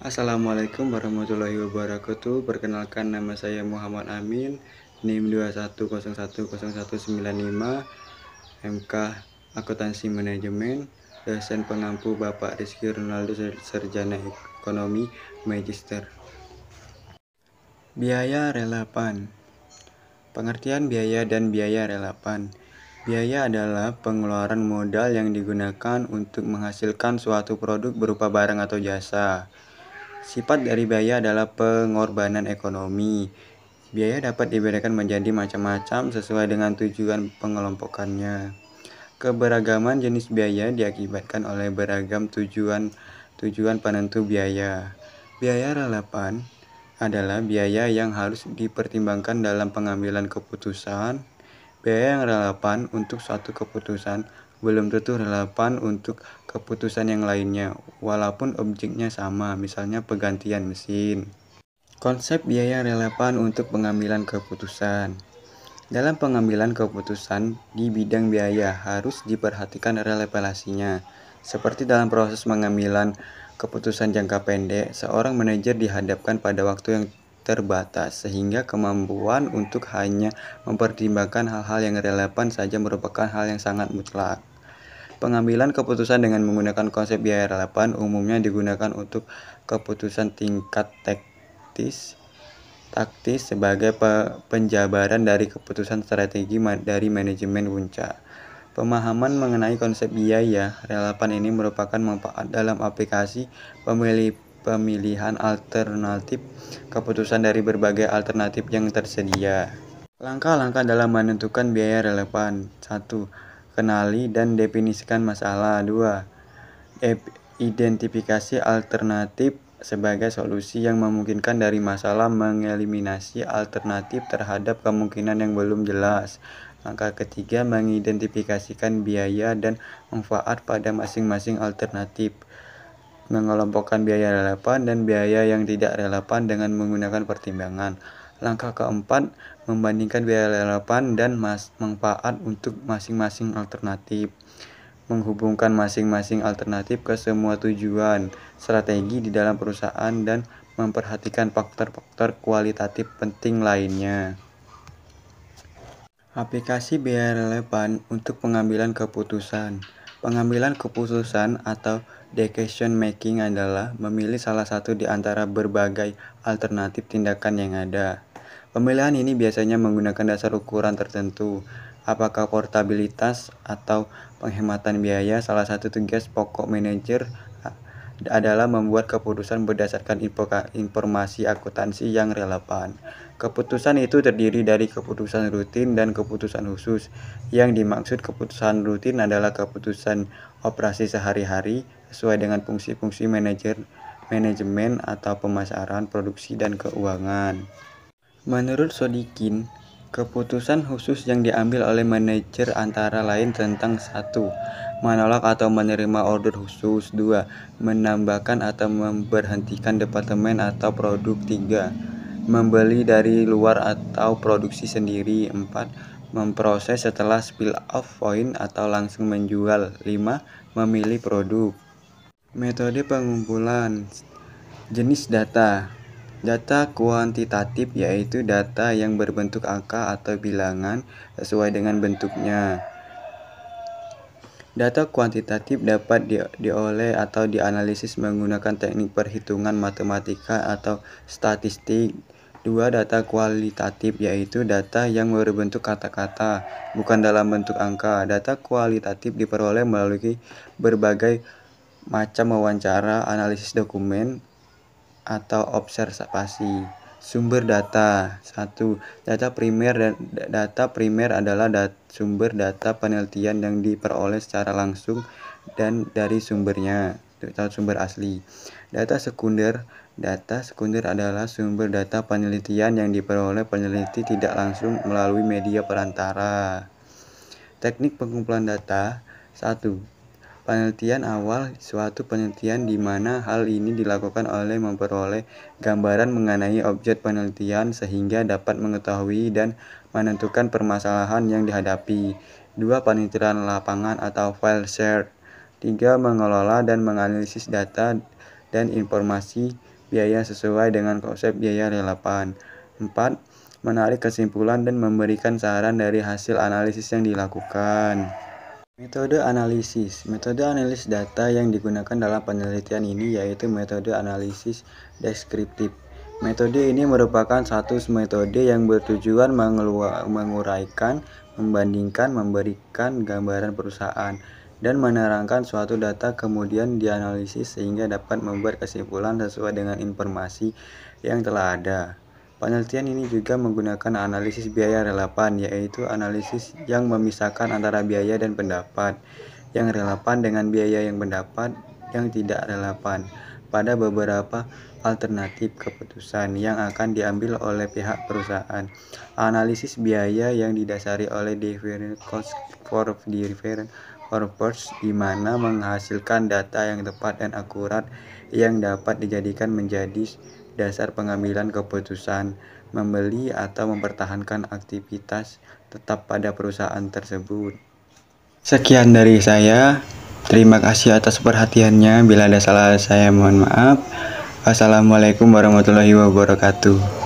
Assalamualaikum warahmatullahi wabarakatuh. Perkenalkan, nama saya Muhammad Amin, NIM 2101019, MK Akuntansi Manajemen, dosen pengampu Bapak Rizky Ronaldo, Sarjana Ekonomi Magister. Biaya relevan. Pengertian biaya dan biaya relevan. Biaya adalah pengeluaran modal yang digunakan untuk menghasilkan suatu produk berupa barang atau jasa. Sifat dari biaya adalah pengorbanan ekonomi. Biaya dapat dibedakan menjadi macam-macam sesuai dengan tujuan pengelompokannya. Keberagaman jenis biaya diakibatkan oleh beragam tujuan penentu biaya. Biaya relevan adalah biaya yang harus dipertimbangkan dalam pengambilan keputusan. Biaya yang relevan untuk suatu keputusan belum tentu relevan untuk keputusan yang lainnya, walaupun objeknya sama, misalnya penggantian mesin. Konsep biaya relevan untuk pengambilan keputusan. Dalam pengambilan keputusan di bidang biaya harus diperhatikan relevansinya. Seperti dalam proses pengambilan keputusan jangka pendek, seorang manajer dihadapkan pada waktu yang terbatas, sehingga kemampuan untuk hanya mempertimbangkan hal-hal yang relevan saja merupakan hal yang sangat mutlak. Pengambilan keputusan dengan menggunakan konsep biaya relevan umumnya digunakan untuk keputusan tingkat taktis sebagai penjabaran dari keputusan strategi dari manajemen puncak. Pemahaman mengenai konsep biaya relevan ini merupakan manfaat dalam aplikasi pemilihan alternatif keputusan dari berbagai alternatif yang tersedia. Langkah-langkah dalam menentukan biaya relevan. 1. Kenali dan definisikan masalah. 2. Identifikasi alternatif sebagai solusi yang memungkinkan dari masalah, mengeliminasi alternatif terhadap kemungkinan yang belum jelas. Langkah ketiga, mengidentifikasikan biaya dan manfaat pada masing-masing alternatif. Mengelompokkan biaya relevan dan biaya yang tidak relevan dengan menggunakan pertimbangan. Langkah keempat, membandingkan biaya relevan dan manfaat untuk masing-masing alternatif. Menghubungkan masing-masing alternatif ke semua tujuan strategi di dalam perusahaan dan memperhatikan faktor-faktor kualitatif penting lainnya. Aplikasi biaya relevan untuk pengambilan keputusan. Pengambilan keputusan atau decision making adalah memilih salah satu di antara berbagai alternatif tindakan yang ada. Pemilihan ini biasanya menggunakan dasar ukuran tertentu. Apakah portabilitas atau penghematan biaya? Salah satu tugas pokok manajer adalah membuat keputusan berdasarkan informasi akuntansi yang relevan. Keputusan itu terdiri dari keputusan rutin dan keputusan khusus. Yang dimaksud keputusan rutin adalah keputusan operasi sehari-hari sesuai dengan fungsi-fungsi manajemen atau pemasaran, produksi, dan keuangan. Menurut Sodikin, keputusan khusus yang diambil oleh manajer antara lain tentang 1. Menolak atau menerima order khusus. 2. Menambahkan atau memberhentikan departemen atau produk. 3. Membeli dari luar atau produksi sendiri. 4. Memproses setelah spill off point atau langsung menjual. 5. Memilih produk. Metode pengumpulan. Jenis data. Data kuantitatif yaitu data yang berbentuk angka atau bilangan sesuai dengan bentuknya. Data kuantitatif dapat dioleh atau dianalisis menggunakan teknik perhitungan matematika atau statistik. 2. Data kualitatif yaitu data yang berbentuk kata-kata, bukan dalam bentuk angka. Data kualitatif diperoleh melalui berbagai macam wawancara, analisis dokumen, atau observasi. Sumber data. 1. Data primer. Data primer adalah sumber data penelitian yang diperoleh secara langsung dan dari sumbernya atau sumber asli. Data sekunder. Data sekunder adalah sumber data penelitian yang diperoleh peneliti tidak langsung melalui media perantara. Teknik pengumpulan data. 1. Penelitian awal. Suatu penelitian di mana hal ini dilakukan oleh memperoleh gambaran mengenai objek penelitian sehingga dapat mengetahui dan menentukan permasalahan yang dihadapi. 2. Penelitian lapangan atau field search. 3. Mengelola dan menganalisis data dan informasi biaya sesuai dengan konsep biaya relevan. 4. Menarik kesimpulan dan memberikan saran dari hasil analisis yang dilakukan. Metode analisis. Metode analisis data yang digunakan dalam penelitian ini yaitu metode analisis deskriptif. Metode ini merupakan satu metode yang bertujuan menguraikan, membandingkan, memberikan gambaran perusahaan, dan menerangkan suatu data kemudian dianalisis sehingga dapat membuat kesimpulan sesuai dengan informasi yang telah ada. Penelitian ini juga menggunakan analisis biaya relevan, yaitu analisis yang memisahkan antara biaya dan pendapat yang relevan dengan biaya yang pendapat yang tidak relevan pada beberapa alternatif keputusan yang akan diambil oleh pihak perusahaan. Analisis biaya yang didasari oleh different cost for different purpose, di mana menghasilkan data yang tepat dan akurat yang dapat dijadikan menjadi dasar pengambilan keputusan membeli atau mempertahankan aktivitas tetap pada perusahaan tersebut. Sekian dari saya. Terima kasih atas perhatiannya. Bila ada salah saya mohon maaf. Wassalamualaikum warahmatullahi wabarakatuh.